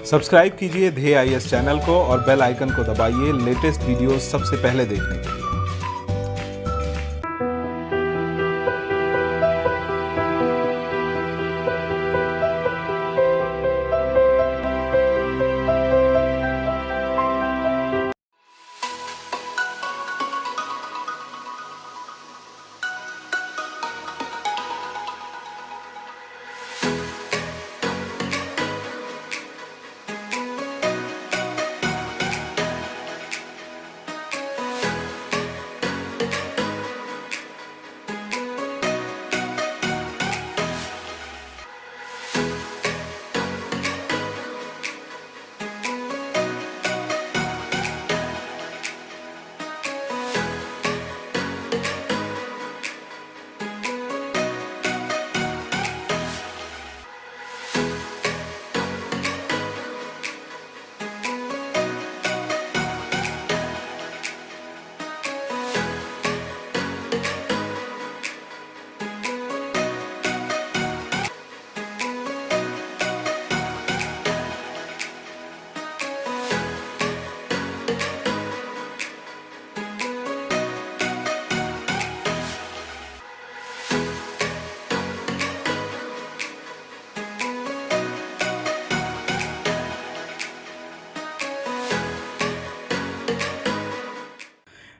Subscribe कीजिए ध्येय IAS channel को और बेल आइकन को दबाइए लेटेस्ट वीडियो सबसे पहले देखने के लिए।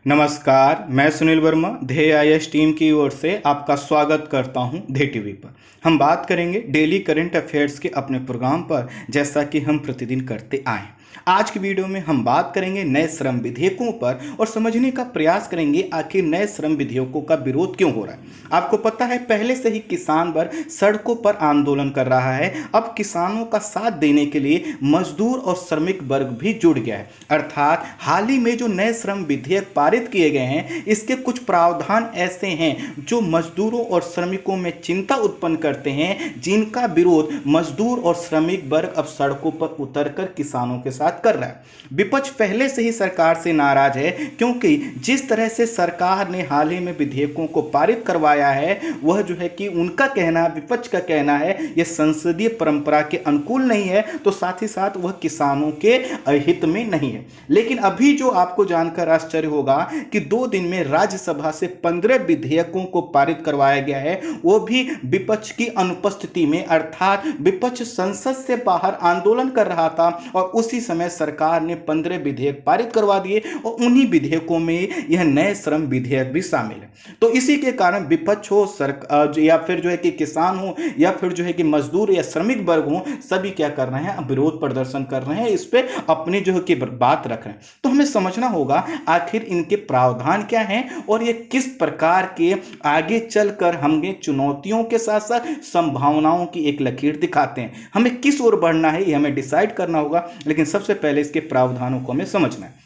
नमस्कार, मैं सुनील वर्मा ध्येय आईएएस टीम की ओर से आपका स्वागत करता हूं ध्येय टीवी पर। हम बात करेंगे डेली करंट अफेयर्स के अपने प्रोग्राम पर, जैसा कि हम प्रतिदिन करते आए। आज की वीडियो में हम बात करेंगे नए श्रम विधेयकों पर और समझने का प्रयास करेंगे आखिर नए श्रम विधेयकों का विरोध क्यों हो रहा है। आपको पता है, पहले से ही किसान वर्ग सड़कों पर आंदोलन कर रहा है। अब किसानों का साथ देने के लिए मजदूर और श्रमिक वर्ग भी जुड़ गया है। अर्थात हाल ही में जो नए श्रम विधेयक पारित किए गए हैं, इसके कुछ प्रावधान ऐसे हैं जो मजदूरों और श्रमिकों में चिंता उत्पन्न करते हैं, जिनका विरोध मजदूर और श्रमिक वर्ग अब सड़कों पर उतरकर किसानों के साथ कर रहा है। विपक्ष पहले से ही सरकार से नाराज है, क्योंकि जिस तरह से सरकार ने हाल ही में विधेयकों को पारित करवाया है, वह जो है कि उनका कहना, विपक्ष का कहना है, यह संसदीय परंपरा के अनुकूल नहीं है, तो साथ ही साथ वह किसानों के हित में नहीं है। लेकिन अभी जो आपको जानकर आश्चर्य होगा कि 2 दिन में राज्यसभा से 15 विधेयकों को पारित करवाया गया है, वो भी विपक्ष की अनुपस्थिति में। अर्थात विपक्ष संसद से बाहर आंदोलन कर रहा था और उसी समय सरकार ने 15 विधेयक पारित करवा दिए और उन्हीं विधेयकों में यह नए श्रम विधेयक भी शामिल है। तो इसी के कारण विपक्ष हो, सरकार या फिर जो है कि किसान हो या फिर जो है कि मजदूर या श्रमिक वर्ग हो, सभी क्या कर रहे हैं, विरोध प्रदर्शन कर रहे हैं, इस पे अपनी जो है कि बात रख रहे हैं। तो हमें समझना होगा आखिर इनके प्रावधान क्या हैं और ये किस प्रकार के आगे चलकर हमें चुनौतियों के साथ साथ संभावनाओं की एक लकीर दिखाते हैं। हमें किस ओर बढ़ना है, ये हमें डिसाइड करना होगा, लेकिन सबसे पहले इसके प्रावधानों को हमें समझना है।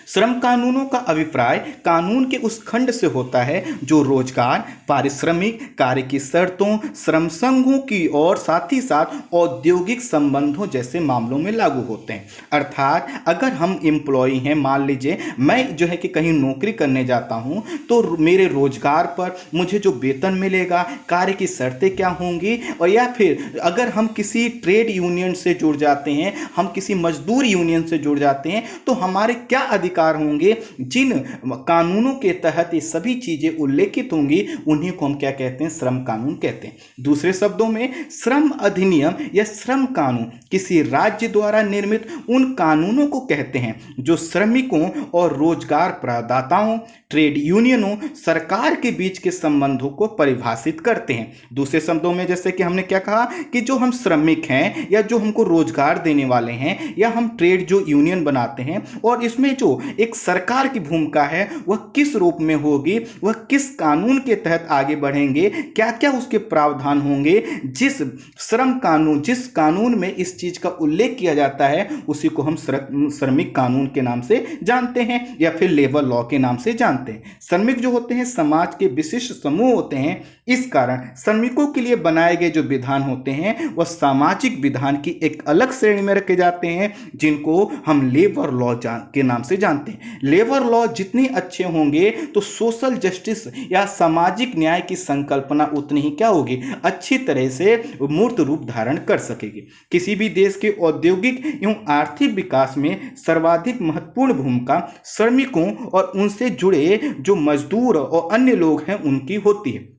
श्रम कानूनों का अभिप्राय कानून के उस खंड से होता है जो रोजगार, पारिश्रमिक, कार्य की शर्तों, श्रम संघों की और साथ ही साथ औद्योगिक संबंधों जैसे मामलों में लागू होते हैं। अर्थात अगर हम एम्प्लॉय हैं, मान लीजिए मैं जो है कि कहीं नौकरी करने जाता हूं, तो मेरे रोजगार पर मुझे जो वेतन मिलेगा, कार्य की शर्तें क्या होंगी, और या फिर अगर हम किसी ट्रेड यूनियन से जुड़ जाते हैं, हम किसी मजदूर यूनियन से जुड़ जाते हैं, तो हमारे क्या अधिकार होंगे, जिन कानूनों के तहत ये सभी चीजें उल्लेखित होंगी, उन्हीं को हम क्या कहते हैं, श्रम कानून कहते हैं। दूसरे शब्दों में श्रम अधिनियम या श्रम कानून किसी राज्य द्वारा निर्मित उन कानूनों को कहते हैं जो श्रमिकों और रोजगार प्रदाताओं, ट्रेड यूनियनों, सरकार के बीच के संबंधों को परिभाषित करते हैं। दूसरे शब्दों में जैसे कि हमने क्या कहा कि जो हम श्रमिक हैं या जो हमको रोजगार देने वाले हैं या हम ट्रेड जो यूनियन बनाते हैं, और इसमें जो एक सरकार की भूमिका है वह किस रूप में होगी, वह किस कानून के तहत आगे बढ़ेंगे, क्या क्या उसके प्रावधान होंगे, जिस कानून में इस चीज का उल्लेख किया जाता है उसी को हम श्रमिक कानून के नाम से जानते हैं या फिर लेबर लॉ के नाम से जानते हैं। श्रमिक जो होते हैं समाज के विशिष्ट समूह होते हैं, इस कारण श्रमिकों के लिए बनाए गए जो विधान होते हैं वह सामाजिक विधान की एक अलग श्रेणी में रखे जाते हैं, जिनको हम लेबर लॉ के नाम से जानते हैं। जानते हैं, लेबर लॉ जितने अच्छे होंगे तो सोशल जस्टिस या सामाजिक न्याय की संकल्पना उतनी ही क्या होगी, अच्छी तरह से मूर्त रूप धारण कर सकेगी। किसी भी देश के औद्योगिक एवं आर्थिक विकास में सर्वाधिक महत्वपूर्ण भूमिका श्रमिकों और उनसे जुड़े जो मजदूर और अन्य लोग हैं उनकी होती है।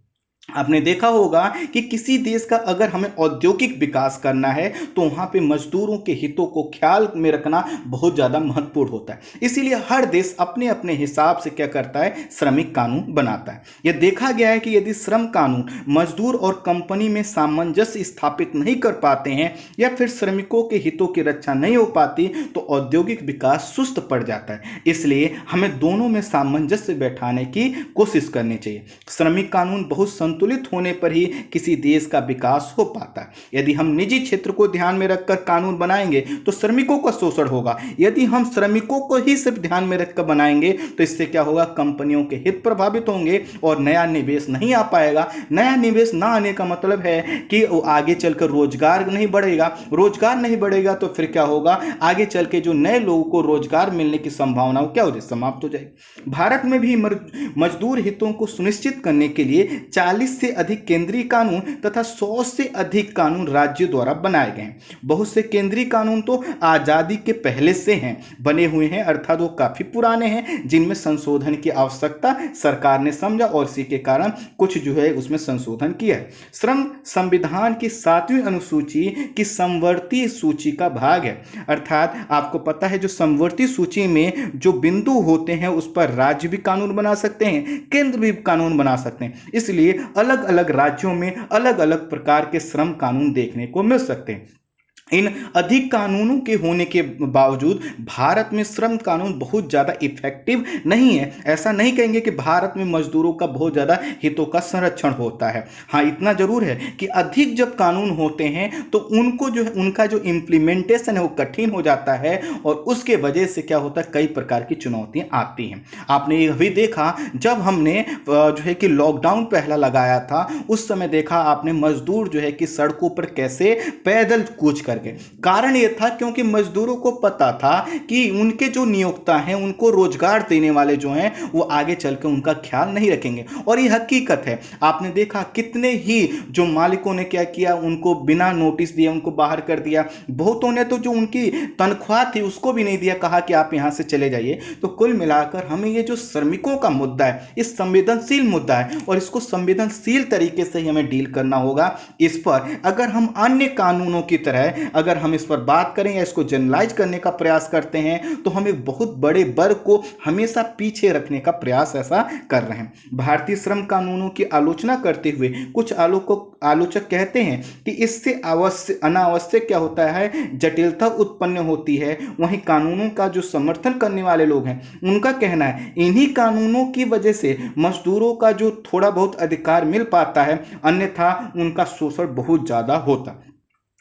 आपने देखा होगा कि किसी देश का अगर हमें औद्योगिक विकास करना है तो वहाँ पे मजदूरों के हितों को ख्याल में रखना बहुत ज़्यादा महत्वपूर्ण होता है। इसीलिए हर देश अपने अपने हिसाब से क्या करता है, श्रमिक कानून बनाता है। यह देखा गया है कि यदि श्रम कानून मजदूर और कंपनी में सामंजस्य स्थापित नहीं कर पाते हैं या फिर श्रमिकों के हितों की रक्षा नहीं हो पाती तो औद्योगिक विकास सुस्त पड़ जाता है। इसलिए हमें दोनों में सामंजस्य बैठाने की कोशिश करनी चाहिए। श्रमिक कानून बहुत संतुलित होने पर ही किसी देश का विकास हो पाता है। यदि हम निजी क्षेत्र को ध्यान में रखकर कानून बनाएंगे तो श्रमिकों का शोषण होगा। यदि हम श्रमिकों को ही सिर्फ ध्यान में रखकर बनाएंगे तो इससे क्या होगा, कंपनियों के हित प्रभावित होंगे और नया निवेश नहीं आ पाएगा। नया निवेश ना आने का मतलब है कि आगे चलकर रोजगार नहीं बढ़ेगा। रोजगार नहीं बढ़ेगा तो फिर क्या होगा, आगे चल के जो नए लोगों को रोजगार मिलने की संभावना क्या हो जाए, समाप्त हो जाएगी। भारत में भी मजदूर हितों को सुनिश्चित करने के लिए 40 से अधिक केंद्रीय कानून तथा 100 से अधिक कानून राज्यों द्वारा बनाए गए हैं। बहुत से केंद्रीय कानून तो आजादी के पहले से हैं, बने हुए हैं, अर्थात वो काफी पुराने हैं, जिनमें संशोधन की आवश्यकता सरकार ने समझा और इसी के कारण कुछ जो है उसमें संशोधन किया है। श्रम संविधान की 7वीं अनुसूची की समवर्ती सूची का भाग है, अर्थात आपको पता है जो समवर्ती सूची में जो बिंदु होते हैं उस पर राज्य भी कानून बना सकते हैं, केंद्र भी कानून बना सकते हैं। इसलिए अलग अलग राज्यों में अलग अलग प्रकार के श्रम कानून देखने को मिल सकते हैं। इन अधिक कानूनों के होने के बावजूद भारत में श्रम कानून बहुत ज़्यादा इफेक्टिव नहीं है। ऐसा नहीं कहेंगे कि भारत में मजदूरों का बहुत ज़्यादा हितों का संरक्षण होता है। हाँ, इतना जरूर है कि अधिक जब कानून होते हैं तो उनको जो है उनका जो इम्प्लीमेंटेशन है वो कठिन हो जाता है और उसके वजह से क्या होता है, कई प्रकार की चुनौतियाँ आती हैं। आपने ये भी देखा जब हमने जो है कि लॉकडाउन पहला लगाया था उस समय देखा आपने मजदूर जो है कि सड़कों पर कैसे पैदल कूच कर गए। कारण यह था क्योंकि मजदूरों को पता था कि उनके जो नियोक्ता हैं उनको रोजगार देने वाले जो हैं वो आगे चलकर उनका ख्याल नहीं रखेंगे। और ये हकीकत है। आपने देखा कितने ही जो मालिकों ने क्या किया, उनको बिना नोटिस दिए उनको बाहर कर दिया। बहुतों ने तो जो उनकी तनख्वाह थी उसको भी नहीं दिया, कहा कि आप यहां से चले जाइए। तो कुल मिलाकर हमें ये जो श्रमिकों का मुद्दा है ये संवेदनशील मुद्दा है और इसको संवेदनशील तरीके से ही हमें डील करना होगा। इस पर अगर हम अन्य कानूनों की तरह अगर हम इस पर बात करें या इसको जनरलाइज करने का प्रयास करते हैं तो हम एक बहुत बड़े वर्ग को हमेशा पीछे रखने का प्रयास ऐसा कर रहे हैं। भारतीय श्रम कानूनों की आलोचना करते हुए कुछ आलोचक कहते हैं कि इससे अनावश्यक क्या होता है, जटिलता उत्पन्न होती है। वहीं कानूनों का जो समर्थन करने वाले लोग हैं उनका कहना है इन्हीं कानूनों की वजह से मजदूरों का जो थोड़ा बहुत अधिकार मिल पाता है, अन्यथा उनका शोषण बहुत ज्यादा होता।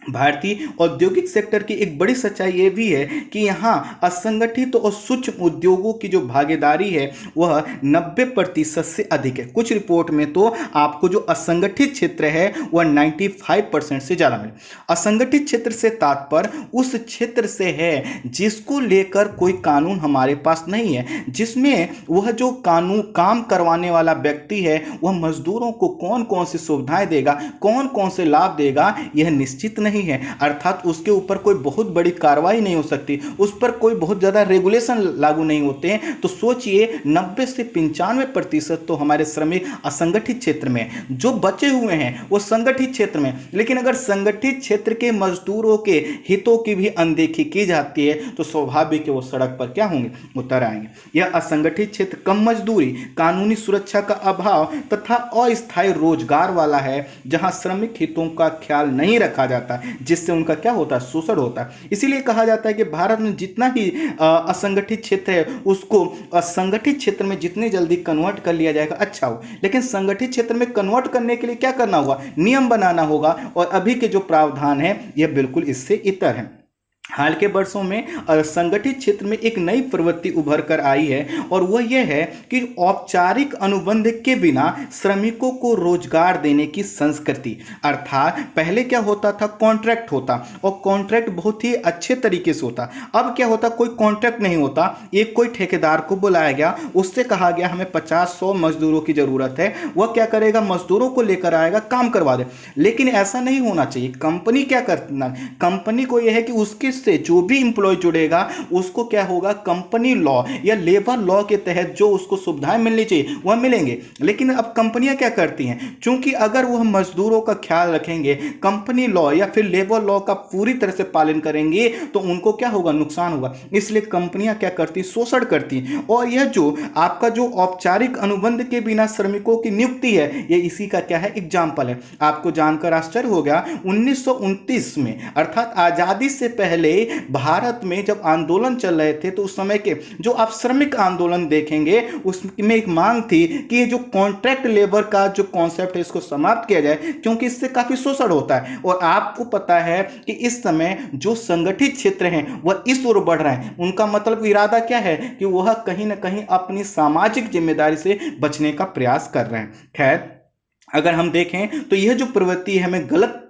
भारतीय औद्योगिक सेक्टर की एक बड़ी सच्चाई ये भी है कि यहाँ असंगठित और सूक्ष्म उद्योगों की जो भागीदारी है वह 90% से अधिक है। कुछ रिपोर्ट में तो आपको जो असंगठित क्षेत्र है वह 95% से ज़्यादा मिले। असंगठित क्षेत्र से तात्पर्य उस क्षेत्र से है जिसको लेकर कोई कानून हमारे पास नहीं है, जिसमें वह जो कानून काम करवाने वाला व्यक्ति है वह मजदूरों को कौन कौन सी सुविधाएं देगा, कौन कौन से लाभ देगा, यह निश्चित नहीं है। अर्थात उसके ऊपर कोई बहुत बड़ी कार्रवाई नहीं हो सकती, उस पर कोई बहुत ज्यादा रेगुलेशन लागू नहीं होते हैं। तो सोचिए 90 से 95% तो हमारे श्रमिक असंगठित क्षेत्र में, जो बचे हुए हैं वो संगठित क्षेत्र में। लेकिन अगर संगठित क्षेत्र के मजदूरों के हितों की भी अनदेखी की जाती है तो स्वाभाविक है वो सड़क पर क्या होंगे, उतर आएंगे। यह असंगठित क्षेत्र कम मजदूरी, कानूनी सुरक्षा का अभाव तथा अस्थायी रोजगार वाला है, जहां श्रमिक हितों का ख्याल नहीं रखा जाता, जिससे उनका क्या होता है, शोषण होता है। इसीलिए कहा जाता है कि भारत में जितना ही असंगठित क्षेत्र है उसको संगठित क्षेत्र में जितने जल्दी कन्वर्ट कर लिया जाएगा अच्छा हो। लेकिन संगठित क्षेत्र में कन्वर्ट करने के लिए क्या करना होगा, नियम बनाना होगा। और अभी के जो प्रावधान है यह बिल्कुल इससे इतर है। हाल के वर्षों में संगठित क्षेत्र में एक नई प्रवृत्ति उभर कर आई है और वह यह है कि औपचारिक अनुबंध के बिना श्रमिकों को रोजगार देने की संस्कृति। अर्थात पहले क्या होता था, कॉन्ट्रैक्ट होता और कॉन्ट्रैक्ट बहुत ही अच्छे तरीके से होता। अब क्या होता, कोई कॉन्ट्रैक्ट नहीं होता, एक कोई ठेकेदार को बुलाया गया, उससे कहा गया हमें 50-100 मजदूरों की जरूरत है, वह क्या करेगा, मजदूरों को लेकर आएगा, काम करवा दे। लेकिन ऐसा नहीं होना चाहिए। कंपनी क्या करना, कंपनी को यह है कि उसके से जो भी इंप्लॉय जुड़ेगा उसको क्या होगा, कंपनी लॉ या लेबर लॉ के तहत जो उसको सुविधाएं मिलनी चाहिए वह मिलेंगे। लेकिन अब कंपनियां क्या करती हैं, क्योंकि अगर वह मजदूरों का ख्याल रखेंगे, कंपनी लॉ या फिर लेबर लॉ का पूरी तरह से पालन करेंगे, तो उनको क्या होगा, नुकसान होगा। इसलिए कंपनियां क्या करती, शोषण करती। और यह जो आपका जो औपचारिक अनुबंध के बिना श्रमिकों की नियुक्ति है, यह इसी का क्या है, एग्जाम्पल है। आपको जानकर आश्चर्य हो गया, 1929 में अर्थात आजादी से पहले भारत में जब आंदोलन चल रहे थे, तो उस समय के जो आप श्रमिक आंदोलन देखेंगे उसमें एक मांग थी कि ये जो कॉन्ट्रैक्ट लेबर का जो कॉन्सेप्ट है इसको समाप्त किया जाए, क्योंकि इससे काफी शोषण होता है। और आपको पता है कि इस समय जो संगठित क्षेत्र हैं वह इस ओर बढ़ रहे हैं। उनका मतलब इरादा क्या है कि वह कहीं ना कहीं अपनी सामाजिक जिम्मेदारी से बचने का प्रयास कर रहे हैं। खैर, अगर हम देखें तो यह जो प्रवृत्ति है हमें गलत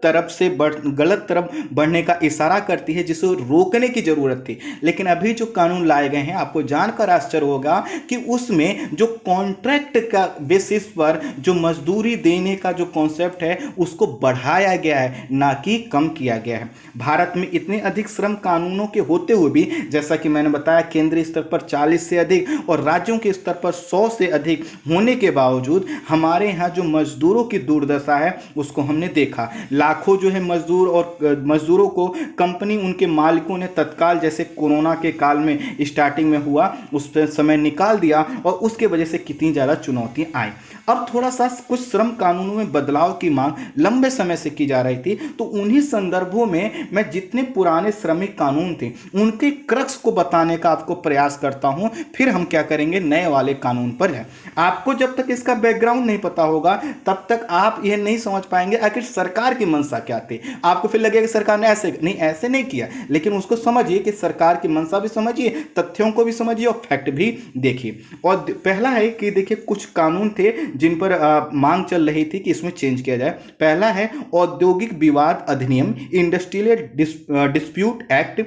तरफ बढ़ने का इशारा करती है, जिसे रोकने की जरूरत थी। लेकिन अभी जो कानून लाए गए हैं, आपको जानकर आश्चर्य होगा कि उसमें जो कॉन्ट्रैक्ट का बेसिस पर जो मजदूरी देने का जो कॉन्सेप्ट है उसको बढ़ाया गया है, ना कि कम किया गया है। भारत में इतने अधिक श्रम कानूनों के होते हुए भी, जैसा कि मैंने बताया, केंद्रीय स्तर पर 40 से अधिक और राज्यों के स्तर पर 100 से अधिक होने के बावजूद हमारे यहाँ जो मजदूरों की दुर्दशा है उसको हमने देखा। लाखों जो है मजदूर और मजदूरों को कंपनी, उनके मालिकों ने तत्काल, जैसे कोरोना के काल में स्टार्टिंग में हुआ, उस समय निकाल दिया और उसके वजह से कितनी ज़्यादा चुनौतियां आई। अब थोड़ा सा कुछ श्रम कानूनों में बदलाव की मांग लंबे समय से की जा रही थी, तो उन्हीं संदर्भों में मैं जितने पुराने श्रमिक कानून थे उनके क्रक्स को बताने का आपको प्रयास करता हूं। फिर हम क्या करेंगे, नए वाले कानून पर है। आपको जब तक इसका बैकग्राउंड नहीं पता होगा तब तक आप यह नहीं समझ पाएंगे आखिर सरकार की मंशा क्या थी। आपको फिर लगेगा कि सरकार ने ऐसे नहीं किया, लेकिन उसको समझिए कि सरकार की मंशा भी समझिए, तथ्यों को भी समझिए और फैक्ट भी देखिए। और पहला है कि देखिए, कुछ कानून थे जिन पर मांग चल रही थी कि इसमें चेंज किया जाए। पहला है औद्योगिक विवाद अधिनियम, इंडस्ट्रियल डिस्प्यूट एक्ट,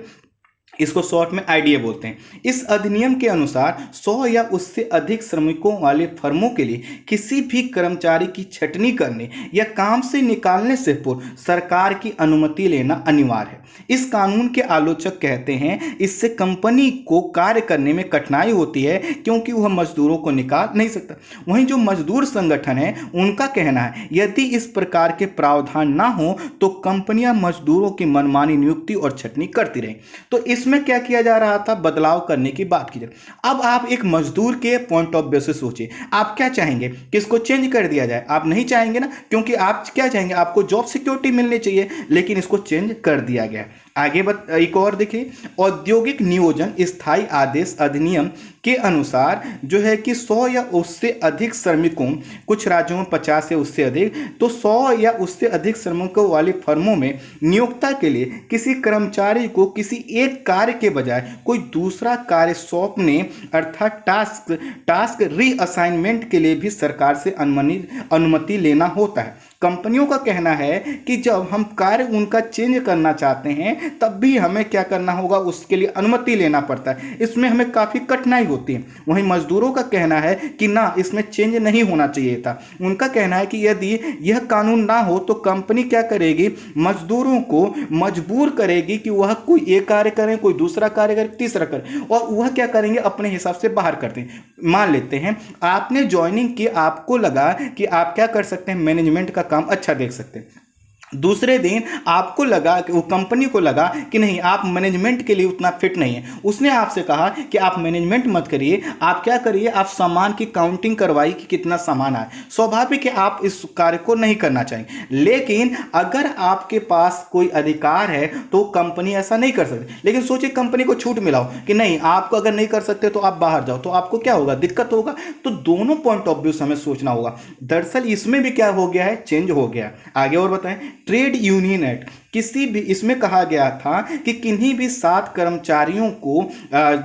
इसको शॉर्ट में आईडीए बोलते हैं। इस अधिनियम के अनुसार 100 या उससे अधिक श्रमिकों वाले फर्मों के लिए किसी भी कर्मचारी की छटनी करने या काम से निकालने से पूर्व सरकार की अनुमति लेना अनिवार्य है। इस कानून के आलोचक कहते हैं इससे कंपनी को कार्य करने में कठिनाई होती है, क्योंकि वह मजदूरों को निकाल नहीं सकता। वहीं जो मजदूर संगठन है उनका कहना है यदि इस प्रकार के प्रावधान ना हो तो कंपनियां मजदूरों की मनमानी नियुक्ति और छटनी करती रही। तो इसमें क्या किया जा रहा था, बदलाव करने की बात की जाए। अब आप एक मजदूर के पॉइंट ऑफ व्यू से सोचिए, आप क्या चाहेंगे कि इसको चेंज कर दिया जाए? आप नहीं चाहेंगे ना, क्योंकि आप क्या चाहेंगे, आपको जॉब सिक्योरिटी मिलनी चाहिए, लेकिन इसको चेंज कर दिया गया। आगे एक और देखिए, औद्योगिक नियोजन स्थायी आदेश अधिनियम के अनुसार जो है कि 100 या उससे अधिक श्रमिकों, कुछ राज्यों में 50 या उससे अधिक, तो 100 या उससे अधिक श्रमिकों वाली फर्मों में नियोक्ता के लिए किसी कर्मचारी को किसी एक कार्य के बजाय कोई दूसरा कार्य सौंपने अर्थात टास्क रीअसाइनमेंट के लिए भी सरकार से अनुमति लेना होता है। कंपनियों का कहना है कि जब हम कार्य उनका चेंज करना चाहते हैं तब भी हमें क्या करना होगा, उसके लिए अनुमति लेना पड़ता है। इसमें हमें काफ़ी कठिनाई होती है। वहीं मजदूरों का कहना है कि ना, इसमें चेंज नहीं होना चाहिए था। उनका कहना है कि यदि यह कानून ना हो तो कंपनी क्या करेगी, मजदूरों को मजबूर करेगी कि वह कोई एक कार्य करें, कोई दूसरा कार्य करें, तीसरा करें, और वह क्या करेंगे, अपने हिसाब से बाहर करते हैं। मान लेते हैं आपने ज्वाइनिंग की, आपको लगा कि आप क्या कर सकते हैं, मैनेजमेंट का काम अच्छा देख सकते हैं। दूसरे दिन आपको लगा कि वो कंपनी को लगा कि नहीं, आप मैनेजमेंट के लिए उतना फिट नहीं है। उसने आपसे कहा कि आप मैनेजमेंट मत करिए, आप क्या करिए, आप सामान की काउंटिंग करवाइए कि कितना सामान आए। स्वाभाविक है आप इस कार्य को नहीं करना चाहेंगे, लेकिन अगर आपके पास कोई अधिकार है तो कंपनी ऐसा नहीं कर सकती। लेकिन सोचिए कंपनी को छूट मिला हो कि नहीं, आपको अगर नहीं कर सकते तो आप बाहर जाओ, तो आपको क्या होगा, दिक्कत होगा। तो दोनों पॉइंट ऑफ व्यू से हमें सोचना होगा। दरअसल इसमें भी क्या हो गया है, चेंज हो गया। आगे और बताएं, ट्रेड यूनियन एक्ट, किसी भी, इसमें कहा गया था कि किन्हीं भी 7 कर्मचारियों को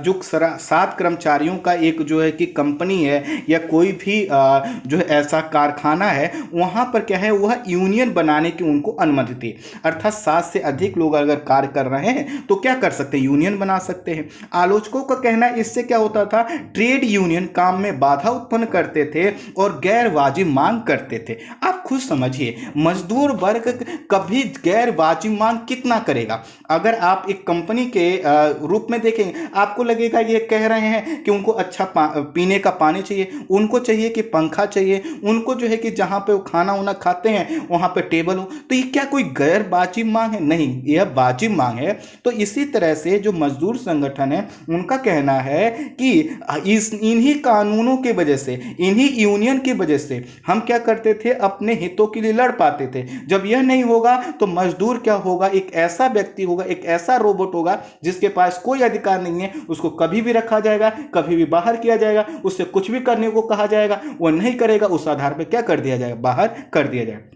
जो 7 कर्मचारियों का एक जो है कि कंपनी है या कोई भी जो है ऐसा कारखाना है, वहां पर क्या है वह यूनियन बनाने की उनको अनुमति थी। अर्थात 7 से अधिक लोग अगर कार्य कर रहे हैं तो क्या कर सकते हैं, यूनियन बना सकते हैं। आलोचकों का कहना है इससे क्या होता था, ट्रेड यूनियन काम में बाधा उत्पन्न करते थे और गैर वाजिब मांग करते थे। आप खुद समझिए, मजदूर वर्ग कभी गैर वाजिब मांग कितना करेगा। अगर आप एक कंपनी के रूप में देखेंगे, आपको लगेगा ये कह रहे हैं कि उनको अच्छा पीने का पानी चाहिए, उनको चाहिए कि पंखा चाहिए, उनको जो है कि जहां पे वो खाना वाना खाते हैं वहां पे टेबल हो, तो ये क्या कोई गैर वाजिब मांग है? नहीं, यह वाजिब मांग है। तो इसी तरह से जो मजदूर संगठन है उनका कहना है कि इन्हीं कानूनों की वजह से, इन्हीं यूनियन की वजह से हम क्या करते थे, अपने हितों के लिए लड़ पाते थे। जब यह नहीं होगा तो मजदूर क्या होगा, एक ऐसा व्यक्ति होगा, एक ऐसा रोबोट होगा जिसके पास कोई अधिकार नहीं है, उसको कभी भी रखा जाएगा, कभी भी बाहर किया जाएगा, उससे कुछ भी करने को कहा जाएगा, वह नहीं करेगा, उस आधार पर क्या कर दिया जाएगा, बाहर कर दिया जाएगा।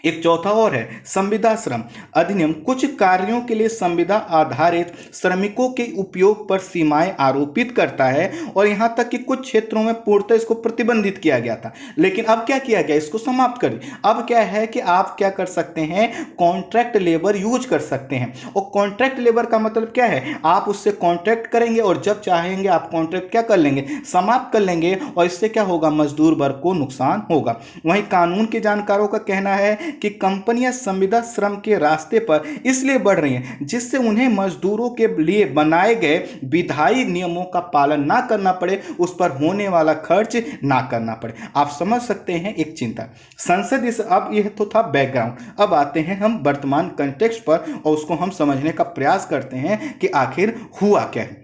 एक चौथा और है संविदा श्रम अधिनियम। कुछ कार्यों के लिए संविदा आधारित श्रमिकों के उपयोग पर सीमाएं आरोपित करता है और यहां तक कि कुछ क्षेत्रों में पूर्णतः इसको प्रतिबंधित किया गया था, लेकिन अब क्या किया गया, इसको समाप्त कर दिया। अब क्या है कि आप क्या कर सकते हैं, कॉन्ट्रैक्ट लेबर यूज कर सकते हैं। और कॉन्ट्रैक्ट लेबर का मतलब क्या है, आप उससे कॉन्ट्रैक्ट करेंगे और जब चाहेंगे आप कॉन्ट्रैक्ट क्या कर लेंगे, समाप्त कर लेंगे, और इससे क्या होगा, मजदूर वर्ग को नुकसान होगा। वहीं कानून के जानकारों का कहना है कि कंपनियां संविदा श्रम के रास्ते पर इसलिए बढ़ रही हैं जिससे उन्हें मजदूरों के लिए बनाए गए विधायी नियमों का पालन ना करना पड़े, उस पर होने वाला खर्च ना करना पड़े। आप समझ सकते हैं एक चिंता। संसद इस, अब यह तो था बैकग्राउंड, अब आते हैं हम वर्तमान कंटेक्स्ट पर और उसको हम समझने का प्रयास करते हैं कि आखिर हुआ क्या है।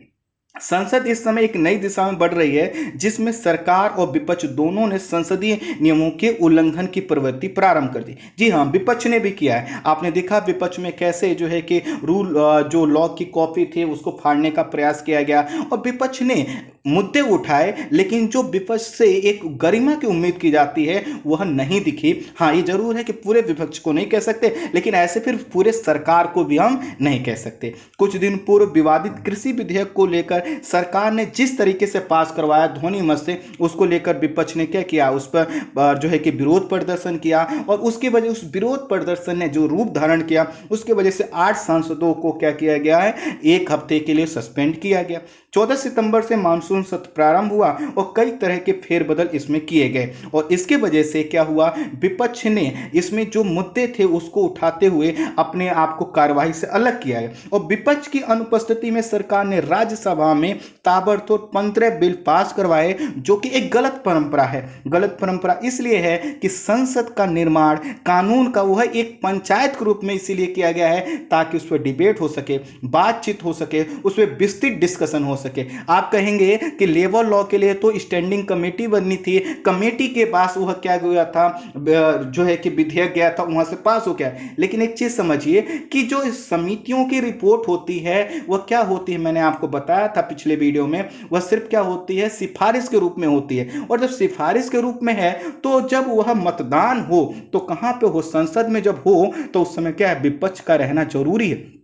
संसद इस समय एक नई दिशा में बढ़ रही है जिसमें सरकार और विपक्ष दोनों ने संसदीय नियमों के उल्लंघन की प्रवृत्ति प्रारंभ कर दी। जी हाँ, विपक्ष ने भी किया है। आपने देखा विपक्ष में कैसे जो है कि रूल, जो लॉ की कॉपी थी उसको फाड़ने का प्रयास किया गया और विपक्ष ने मुद्दे उठाए, लेकिन जो विपक्ष से एक गरिमा की उम्मीद की जाती है वह नहीं दिखी। हाँ, ये जरूर है कि पूरे विपक्ष को नहीं कह सकते, लेकिन ऐसे फिर पूरे सरकार को भी हम नहीं कह सकते। कुछ दिन पूर्व विवादित कृषि विधेयक को लेकर सरकार ने जिस तरीके से पास करवाया ध्वनि मत से, उसको लेकर विपक्ष ने क्या किया, उस पर जो है कि विरोध प्रदर्शन किया और उसकी वजह, उस विरोध प्रदर्शन ने जो रूप धारण किया उसके वजह से 8 सांसदों को क्या किया गया है, 1 हफ्ते के लिए सस्पेंड किया गया। 14 सितंबर से मानसून सत्र प्रारंभ हुआ और कई तरह के फेरबदल इसमें किए गए और इसके वजह से क्या हुआ, विपक्ष ने इसमें जो मुद्दे थे उसको उठाते हुए अपने आप को कार्यवाही से अलग किया है और विपक्ष की अनुपस्थिति में सरकार ने राज्यसभा में ताबड़तोड़ 15 बिल पास करवाए, जो कि एक गलत परंपरा है। गलत परंपरा इसलिए है कि संसद का निर्माण कानून का वह एक पंचायत के रूप में इसीलिए किया गया है ताकि उस पर डिबेट हो सके, बातचीत हो सके, उस पर विस्तृत डिस्कशन हो सके। आप कहेंगे कि लेबर लॉ के लिए तो स्टैंडिंग कमेटी बननी थी, कमेटी के पास वह क्या गया था, जो है कि विधेयक गया था वहां से पास हो गया। लेकिन एक चीज समझिए कि जो समितियों की रिपोर्ट होती है वह क्या होती है, मैंने आपको बताया था पिछले वीडियो में, वह सिर्फ क्या होती है, सिफारिश के रूप में होती है। और जब सिफारिश के रूप में है तो जब वह मतदान हो तो कहां पे हो, संसद में जब हो तो उस समय क्या है, विपक्ष का रहना जरूरी है।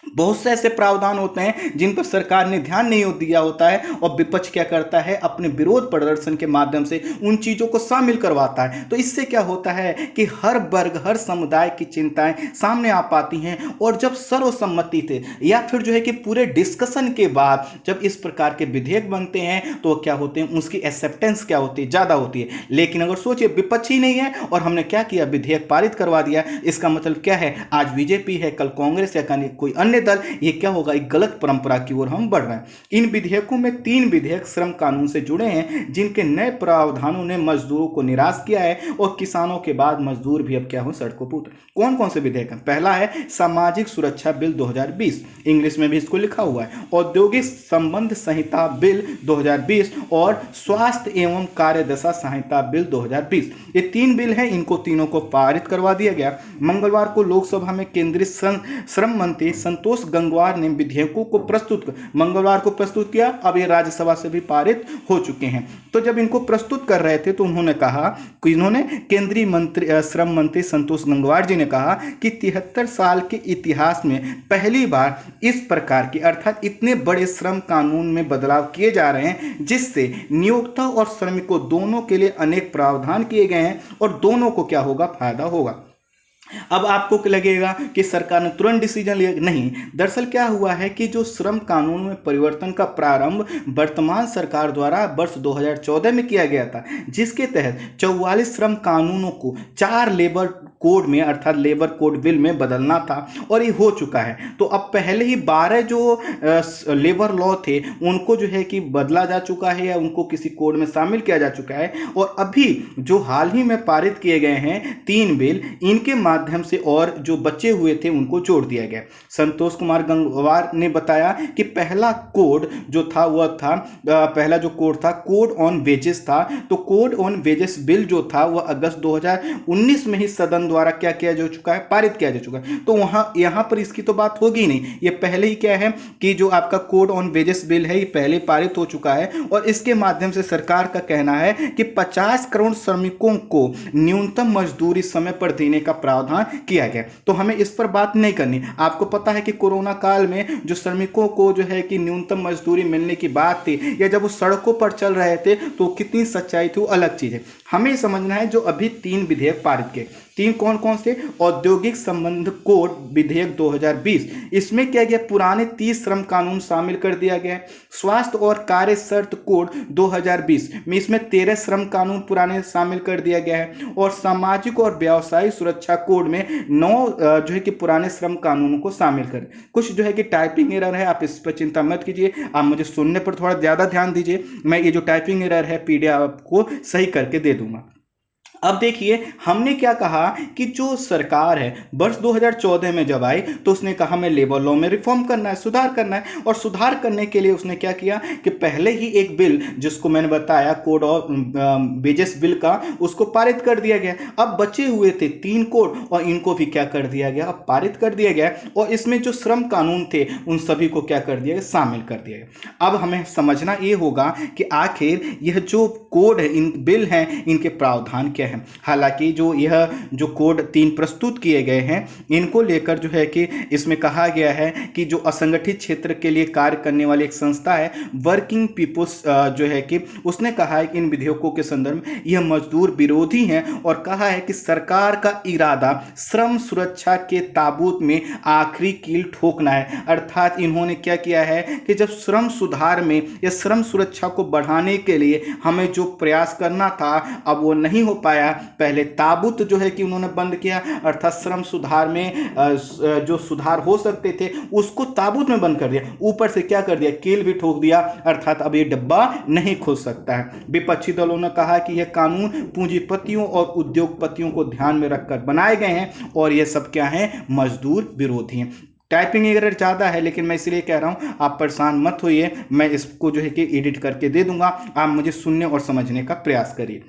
बहुत से ऐसे प्रावधान होते हैं जिन पर सरकार ने ध्यान नहीं दिया होता है और विपक्ष क्या करता है, अपने विरोध प्रदर्शन के माध्यम से उन चीजों को शामिल करवाता है। तो इससे क्या होता है कि हर वर्ग, हर समुदाय की चिंताएं सामने आ पाती हैं और जब सर्वसम्मति थे या फिर जो है कि पूरे डिस्कशन के बाद जब इस प्रकार के विधेयक बनते हैं तो क्या होते हैं, उसकी एक्सेप्टेंस क्या होती है, ज्यादा होती है। लेकिन अगर सोचिए विपक्ष ही नहीं है और हमने क्या किया, विधेयक पारित करवा दिया, इसका मतलब क्या है, आज बीजेपी है, कल कांग्रेस या कोई अन्य दल, ये क्या होगा, एक गलत परंपरा की ओर हम बढ़ रहे हैं। इन विधेयकों में 3 विधेयक श्रम कानून से जुड़े हैं जिनके नए प्रावधानों ने मजदूरों को निराश किया है और किसानों के बाद मजदूर भी अब क्या हो, सड़कों पर उतरे। कौन कौन से विधेयक हैं? पहला है सामाजिक सुरक्षा बिल 2020, इंग्लिश में भी इसको लिखा हुआ है, औद्योगिक संबंध संहिता बिल 2020 और स्वास्थ्य एवं कार्यदशा संहिता बिल 2020। ये 3 बिल हैं, इनको तीनों को पारित करवा दिया गया। मंगलवार को लोकसभा में केंद्रीय श्रम मंत्री संतोष संतोष गंगवार ने विधेयकों को मंगलवार को प्रस्तुत किया। अब ये राज्यसभा से भी पारित हो चुके हैं। तो जब इनको प्रस्तुत कर रहे थे तो उन्होंने कहा कि केंद्रीय मंत्री श्रम मंत्री संतोष गंगवार जी ने कहा कि 73 साल के इतिहास में पहली बार इस प्रकार की अर्थात इतने बड़े श्रम कानून में बदलाव किए जा रहे हैं जिससे नियोक्ता और श्रमिकों दोनों के लिए अनेक प्रावधान किए गए हैं और दोनों को क्या होगा, फायदा होगा। अब आपको लगेगा कि सरकार ने तुरंत डिसीजन लिया, नहीं। दरअसल क्या हुआ है कि जो श्रम कानून में परिवर्तन का प्रारंभ वर्तमान सरकार द्वारा वर्ष 2014 में किया गया था, जिसके तहत 44 श्रम कानूनों को 4 लेबर कोड में अर्थात लेबर कोड बिल में बदलना था और ये हो चुका है। तो अब पहले ही 12 जो लेबर लॉ थे उनको जो है कि बदला जा चुका है या उनको किसी कोड में शामिल किया जा चुका है, और अभी जो हाल ही में पारित किए गए हैं 3 बिल, इनके माध्यम से और जो बचे हुए थे उनको जोड़ दिया गया। संतोष कुमार गंगवार ने बताया कि पहला कोड जो था वह था पहला जो कोड था कोड ऑन वेजेस था। तो कोड ऑन वेजेस बिल जो था वह अगस्त 2019 में ही सदन द्वारा क्या किया जा चुका है, पारित किया जा चुका है। तो यहाँ पर इसकी तो बात होगी नहीं, ये पहले ही क्या है कि जो आपका कोड ऑन वेजेस बिल है ये पहले पारित हो चुका है और इसके माध्यम से सरकार का कहना है कि 50 करोड़ श्रमिकों को न्यूनतम मजदूरी समय पर देने का प्रावधान किया गया। तो हमें इस पर बात नहीं करनी। आपको पता है कि कोरोना काल में जो श्रमिकों को जो है कि न्यूनतम मजदूरी मिलने की बात थी या जब वो सड़कों पर चल रहे थे तो कितनी सच्चाई थी वो अलग चीज है। हमें समझना है जो अभी 3 विधेयक पारित किए, 3 कौन कौन से, औद्योगिक संबंध कोड विधेयक 2020, इसमें क्या गया, पुराने 30 श्रम कानून शामिल कर दिया गया। स्वास्थ्य और कार्य शर्त कोड 2020 में इसमें 13 श्रम कानून पुराने शामिल कर दिया गया है और सामाजिक और व्यावसायिक सुरक्षा कोड में 9 जो है कि पुराने श्रम कानूनों को शामिल कर। कुछ जो है कि टाइपिंग एरर है, आप इस पर चिंता मत कीजिए, आप मुझे सुनने पर थोड़ा ज़्यादा ध्यान दीजिए। मैं ये जो टाइपिंग एरर है पीडीएफ आपको सही करके दे दूंगा। अब देखिए हमने क्या कहा कि जो सरकार है वर्ष 2014 में जब आई तो उसने कहा मैं लेबर लॉ में रिफॉर्म करना है, सुधार करना है, और सुधार करने के लिए उसने क्या किया कि पहले ही एक बिल जिसको मैंने बताया कोड ऑफ वेजेस बिल का, उसको पारित कर दिया गया। अब बचे हुए थे 3 कोड और इनको भी क्या कर दिया गया, अब पारित कर दिया गया और इसमें जो श्रम कानून थे उन सभी को क्या कर दिया गया, शामिल कर दिया गया। अब हमें समझना ये होगा कि आखिर यह जो कोड है, इन बिल हैं, इनके प्रावधान क्या है। हालांकि यह जो कोड 3 प्रस्तुत किए गए हैं इनको लेकर जो है कि इसमें कहा गया है कि जो असंगठित क्षेत्र के लिए कार्य करने वाली एक संस्था है वर्किंग पीपुल्स जो है कि उसने कहा है कि इन विधेयकों के संदर्भ में यह मजदूर विरोधी हैं और कहा है कि सरकार का इरादा श्रम सुरक्षा के ताबूत में आखिरी कील ठोकना है। अर्थात इन्होंने क्या किया है कि जब श्रम सुधार में या श्रम सुरक्षा को बढ़ाने के लिए हमें जो प्रयास करना था अब वो नहीं हो पाया। पहले ताबूत जो है कि उन्होंने बंद किया, अर्थात श्रम सुधार में जो सुधार हो सकते थे उसको ताबूत में बंद कर दिया, ऊपर से क्या कर दिया, कील भी ठोक दिया, अर्थात अब ये डब्बा नहीं खुल सकता है। विपक्षी दलों ने कहा कि यह कानून पूंजीपतियों और उद्योगपतियों को ध्यान में रखकर बनाए गए हैं और ये सब क्या है, मजदूर विरोधी हैं। टाइपिंग एरर ज़्यादा है लेकिन मैं इसलिए कह रहा हूँ आप परेशान मत होइए, मैं इसको जो है कि एडिट करके दे दूंगा, आप मुझे सुनने और समझने का प्रयास करिए।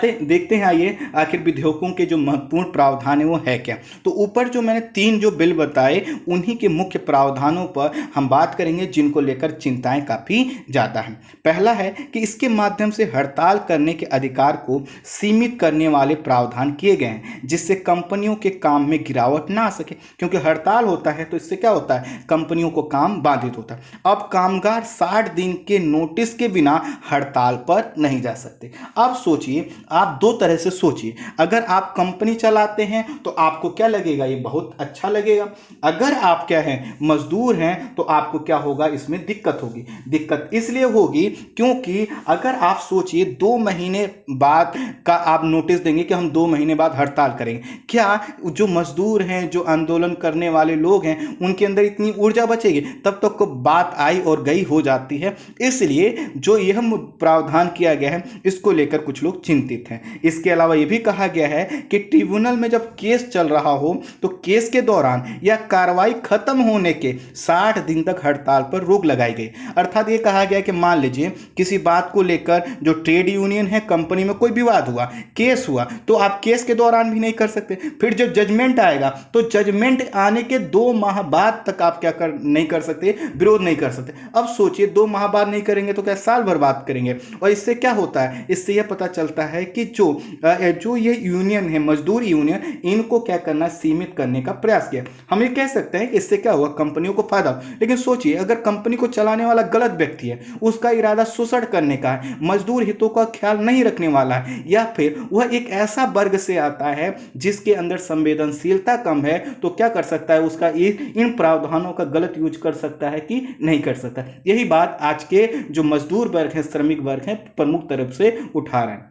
देखते हैं आइए आखिर विधेयकों के जो महत्वपूर्ण प्रावधान है वो है क्या। तो ऊपर जो मैंने 3 जो बिल बताए उन्हीं के मुख्य प्रावधानों पर हम बात करेंगे जिनको लेकर चिंताएं काफ़ी ज़्यादा हैं। पहला है कि इसके माध्यम से हड़ताल करने के अधिकार को सीमित करने वाले प्रावधान किए गए हैं जिससे कंपनियों के काम में गिरावट ना आ सके, क्योंकि हड़ताल होता है तो इससे क्या होता है, कंपनियों को काम बाधित होता है। अब कामगार 60 दिन के नोटिस के बिना हड़ताल पर नहीं जा सकते। अब सोचिए, आप 2 तरह से सोचिए, अगर आप कंपनी चलाते हैं तो आपको क्या लगेगा, ये बहुत अच्छा लगेगा। अगर आप क्या हैं, मजदूर हैं, तो आपको क्या होगा, इसमें दिक्कत होगी। दिक्कत इसलिए होगी क्योंकि अगर आप सोचिए 2 महीने बाद का आप नोटिस देंगे कि हम 2 महीने बाद हड़ताल करेंगे, क्या जो मजदूर हैं, जो आंदोलन करने वाले लोग हैं, उनके अंदर इतनी ऊर्जा बचेगी? तब तक को बात आई और गई हो जाती है। इसलिए जो यह प्रावधान किया गया है इसको लेकर कुछ लोग चिंतित हैं। इसके अलावा ये भी कहा गया है कि ट्रिब्यूनल में जब केस चल रहा हो तो केस के दौरान या कार्रवाई खत्म होने के 60 दिन तक हड़ताल पर रोक लगाई गई। अर्थात ये कहा गया कि मान लीजिए किसी बात को लेकर जो ट्रेड यूनियन है, कंपनी में कोई विवाद हुआ, केस हुआ, तो आप केस के दौरान भी नहीं कर सकते। फिर जब जजमेंट आएगा तो जजमेंट आने के 2 माह बाद तक आप नहीं कर सकते, विरोध नहीं कर सकते। अब सोचिए 2 माह बाद नहीं करेंगे तो क्या साल भर बात करेंगे। और इससे क्या होता है, इससे यह पता चलता है कि जो ये यूनियन है, मजदूर यूनियन, इनको क्या करना, सीमित करने का प्रयास किया। हम ये कह सकते हैं कि इससे क्या हुआ, कंपनियों को फायदा। लेकिन सोचिए अगर कंपनी को चलाने वाला गलत व्यक्ति है, उसका इरादा शोषण करने का है, मजदूर हितों का ख्याल नहीं रखने वाला है, या फिर वह एक ऐसा वर्ग से आता है जिसके अंदर संवेदनशीलता कम है, तो क्या कर सकता है, उसका इन प्रावधानों का गलत यूज कर सकता है कि नहीं कर सकता। यही बात आज के जो मजदूर वर्ग है, श्रमिक वर्ग है, प्रमुख तरफ से उठा रहे हैं।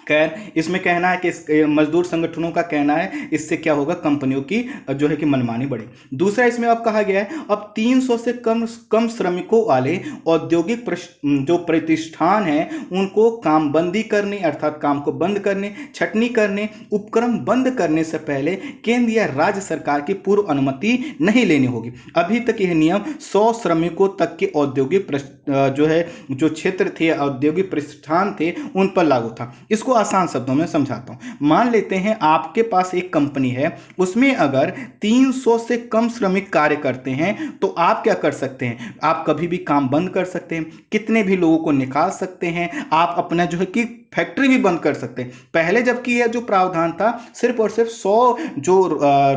खैर, इसमें कहना है कि मजदूर संगठनों का कहना है इससे क्या होगा, कंपनियों की जो है कि मनमानी बढ़े। दूसरा इसमें अब कहा गया है अब 300 से कम श्रमिकों वाले औद्योगिक जो प्रतिष्ठान हैं उनको कामबंदी करने, अर्थात काम को बंद करने, छटनी करने, उपक्रम बंद करने से पहले केंद्र या राज्य सरकार की पूर्व अनुमति नहीं लेनी होगी। अभी तक यह नियम 100 श्रमिकों तक के औद्योगिक जो क्षेत्र थे, औद्योगिक प्रतिष्ठान थे, उन पर लागू था। इसको आसान शब्दों में समझाता हूं। मान लेते हैं आपके पास एक कंपनी है, उसमें अगर 300 से कम श्रमिक कार्य करते हैं तो आप क्या कर सकते हैं, आप कभी भी काम बंद कर सकते हैं, कितने भी लोगों को निकाल सकते हैं, आप अपना जो है कि फैक्ट्री भी बंद कर सकते हैं। पहले जबकि यह जो प्रावधान था सिर्फ और सिर्फ 100 जो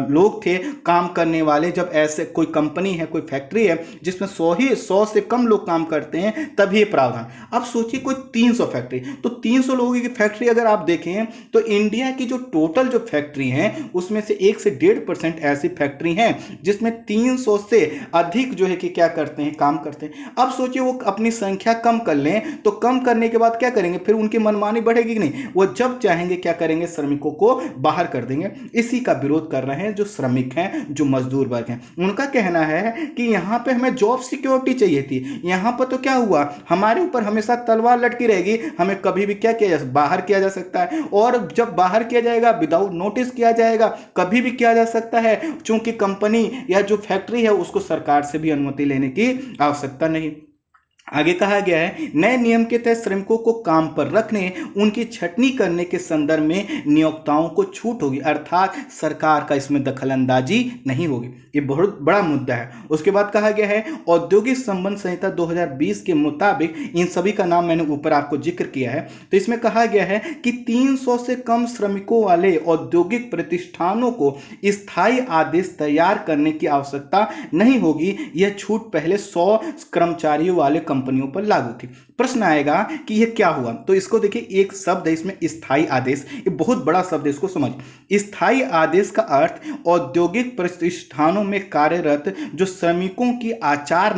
लोग थे काम करने वाले, जब ऐसे कोई कंपनी है, कोई फैक्ट्री है जिसमें 100 से कम लोग काम करते हैं, तभी ये प्रावधान। अब सोचिए कोई 300 फैक्ट्री, तो 300 लोगों की फैक्ट्री अगर आप देखें तो इंडिया की जो टोटल जो फैक्ट्री हैं उसमें से 1 से 1.5% ऐसी फैक्ट्री हैं जिसमें 300 से अधिक जो है कि क्या करते हैं, काम करते हैं। अब सोचिए वो अपनी संख्या कम कर लें तो कम करने के बाद क्या करेंगे, फिर उनकी मनमानी बढ़ेगी कि नहीं, वो जब चाहेंगे क्या करेंगे, श्रमिकों को बाहर कर देंगे। इसी का विरोध कर रहे हैं जो श्रमिक हैं, जो मजदूर वर्ग हैं। उनका कहना है कि यहां पे हमें जॉब सिक्योरिटी चाहिए थी, यहां पर तो क्या हुआ, हमारे ऊपर हमेशा तलवार लटकी रहेगी, हमें कभी भी क्या किया जा, बाहर किया जा सकता है, और जब बाहर किया जाएगा विदाउट नोटिस किया जाएगा, कभी भी किया जा सकता है, क्योंकि कंपनी या जो फैक्ट्री है उसको सरकार से भी अनुमति लेने की आवश्यकता नहीं। आगे कहा गया है नए नियम के तहत श्रमिकों को काम पर रखने, उनकी छटनी करने के संदर्भ में नियोक्ताओं को छूट होगी, अर्थात सरकार का इसमें दखलंदाजी नहीं होगी। ये बहुत बड़ा मुद्दा है। उसके बाद कहा गया है औद्योगिक संबंध संहिता 2020 के मुताबिक, इन सभी का नाम मैंने ऊपर आपको जिक्र किया है, तो इसमें कहा गया है कि 300 से कम श्रमिकों वाले औद्योगिक प्रतिष्ठानों को स्थायी आदेश तैयार करने की आवश्यकता नहीं होगी। यह छूट पहले 100 कर्मचारियों वाले कंपनियों पर लागू थी। प्रश्न आएगा कि यह क्या हुआ, तो इसको देखिए, एक शब्द है इसमें स्थायी आदेश, ये बहुत बड़ा शब्द है, इसको समझ। स्थायी आदेश का अर्थ औद्योगिक प्रतिष्ठानों में कार्यरत जो श्रमिकों की आचार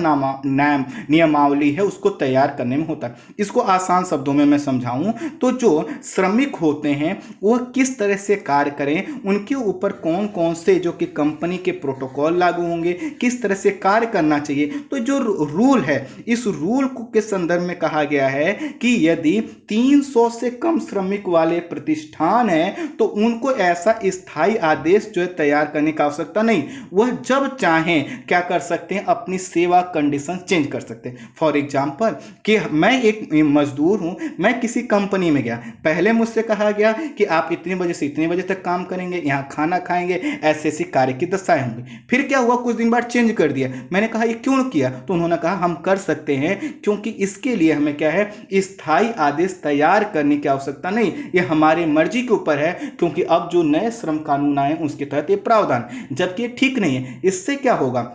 नियमावली है उसको तैयार करने में होता है। इसको आसान शब्दों में मैं समझाऊं तो जो श्रमिक होते हैं वह किस तरह से कार्य करें, उनके ऊपर कौन कौन से जो कि कंपनी के प्रोटोकॉल लागू होंगे, किस तरह से कार्य करना चाहिए, तो जो रूल है, इस रूल के संदर्भ में कहा गया है कि यदि 300 से कम श्रमिक वाले प्रतिष्ठान है तो उनको ऐसा स्थायी आदेश जो है तैयार करने की आवश्यकता नहीं, वह जब चाहें क्या कर सकते हैं, अपनी सेवा कंडीशन चेंज कर सकते हैं। फॉर एग्जांपल कि मैं एक मजदूर हूं, मैं किसी कंपनी में गया, पहले मुझसे कहा गया कि आप इतने बजे से इतने बजे तक काम करेंगे, यहां खाना खाएंगे, ऐसे ऐसी कार्य की दशाएं होंगी। फिर क्या हुआ, कुछ दिन बाद चेंज कर दिया। मैंने कहा ये क्यों किया, तो उन्होंने कहा हम कर सकते हैं क्योंकि इसके लिए हमें क्या है, स्थायी आदेश तैयार करने की आवश्यकता नहीं, ये हमारे मर्जी के ऊपर है, क्योंकि अब जो नए श्रम कानून आए उसके तहत ये प्रावधान, जबकि ये ठीक नहीं है। इससे क्या होगा,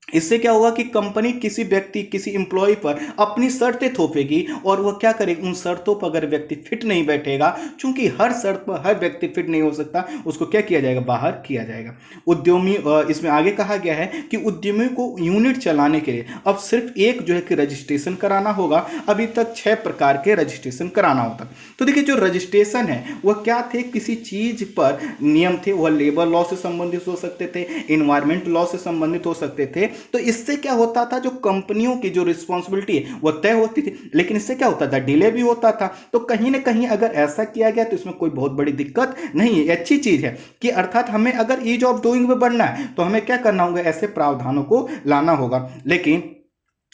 इससे क्या होगा कि कंपनी किसी व्यक्ति, किसी एम्प्लॉय पर अपनी शर्तें थोपेगी और वह क्या करेगी, उन शर्तों पर अगर व्यक्ति फिट नहीं बैठेगा, क्योंकि हर शर्त पर हर व्यक्ति फिट नहीं हो सकता, उसको क्या किया जाएगा, बाहर किया जाएगा। उद्यमी, इसमें आगे कहा गया है कि उद्यमी को यूनिट चलाने के लिए अब सिर्फ एक जो है कि रजिस्ट्रेशन कराना होगा, अभी तक 6 प्रकार के रजिस्ट्रेशन कराना होता। तो देखिए जो रजिस्ट्रेशन है वह क्या थे, किसी चीज पर नियम थे, वह लेबर लॉ से संबंधित हो सकते थे, इन्वायरमेंट लॉ से संबंधित हो सकते थे, तो इससे क्या होता था, जो कंपनियों की जो रिस्पॉन्सिबिलिटी है वो तय होती थी, लेकिन इससे क्या होता था, डिले भी होता था। तो कहीं ना कहीं अगर ऐसा किया गया तो इसमें कोई बहुत बड़ी दिक्कत नहीं है, अच्छी चीज है कि अर्थात हमें अगर ईज ऑफ डूइंग में बढ़ना है तो हमें क्या करना होगा, ऐसे प्रावधानों को लाना होगा। लेकिन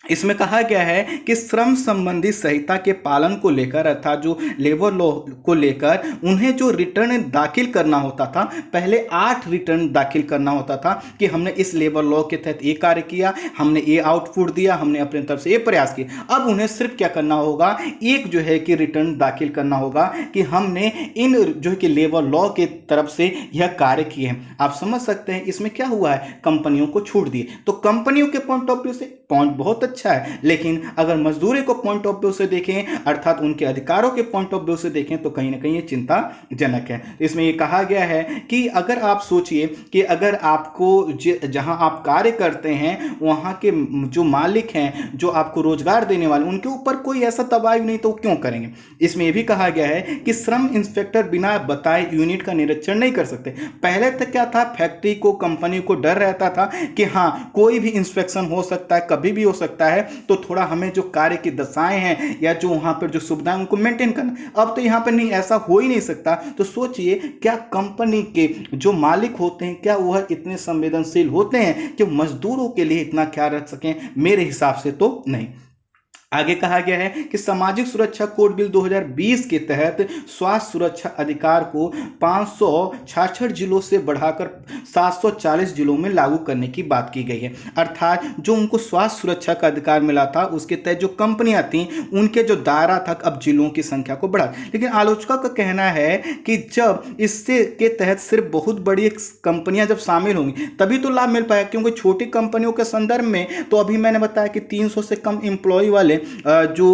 इसमें कहा गया है कि श्रम संबंधी संहिता के पालन को लेकर अर्थात जो लेबर लॉ को लेकर उन्हें जो रिटर्न दाखिल करना होता था, पहले 8 रिटर्न दाखिल करना होता था कि हमने इस लेबर लॉ के तहत ये कार्य किया, हमने ये आउटपुट दिया, हमने अपने तरफ से ये प्रयास किया। अब उन्हें सिर्फ क्या करना होगा, एक जो है कि रिटर्न दाखिल करना होगा कि हमने इन जो है कि लेबर लॉ के तरफ से यह कार्य किए हैं। आप समझ सकते हैं इसमें क्या हुआ है, कंपनियों को छूट दी। तो कंपनियों के पॉइंट ऑफ व्यू से पॉइंट बहुत अच्छा है, लेकिन अगर मजदूरी को पॉइंट ऑफ व्यू से देखें अर्थात उनके अधिकारों के पॉइंट ऑफ व्यू से देखें तो कहीं ना कहीं ये चिंताजनक है। इसमें ये कहा गया है कि अगर आप सोचिए कि अगर आपको जहां आप कार्य करते हैं वहां के जो मालिक हैं, जो आपको रोजगार देने वाले, उनके ऊपर कोई ऐसा दबाव नहीं तो क्यों करेंगे। इसमें यह भी कहा गया है कि श्रम इंस्पेक्टर बिना बताए यूनिट का निरीक्षण नहीं कर सकते। पहले तक क्या था, फैक्ट्री को, कंपनी को डर रहता था कि हाँ कोई भी इंस्पेक्शन हो सकता है, कभी भी हो सकता है, तो थोड़ा हमें जो कार्य की दशाएं हैं या जो वहां पर जो सुविधाएं उनको मेंटेन करना। अब तो यहां पर नहीं, ऐसा हो ही नहीं सकता। तो सोचिए क्या कंपनी के जो मालिक होते हैं क्या वह इतने संवेदनशील होते हैं कि मजदूरों के लिए इतना ख्याल रख सकें? मेरे हिसाब से तो नहीं। आगे कहा गया है कि सामाजिक सुरक्षा कोड बिल 2020 के तहत स्वास्थ्य सुरक्षा अधिकार को 566 जिलों से बढ़ाकर 740 जिलों में लागू करने की बात की गई है। अर्थात जो उनको स्वास्थ्य सुरक्षा का अधिकार मिला था उसके तहत जो कंपनियां थी उनके जो दायरा था अब जिलों की संख्या को बढ़ा। लेकिन आलोचकों का कहना है कि जब इससे के तहत सिर्फ बहुत बड़ी कंपनियां जब शामिल होंगी तभी तो लाभ मिल पाएगा, क्योंकि छोटी कंपनियों के संदर्भ में तो अभी मैंने बताया कि 300 से कम एम्प्लॉय वाले जो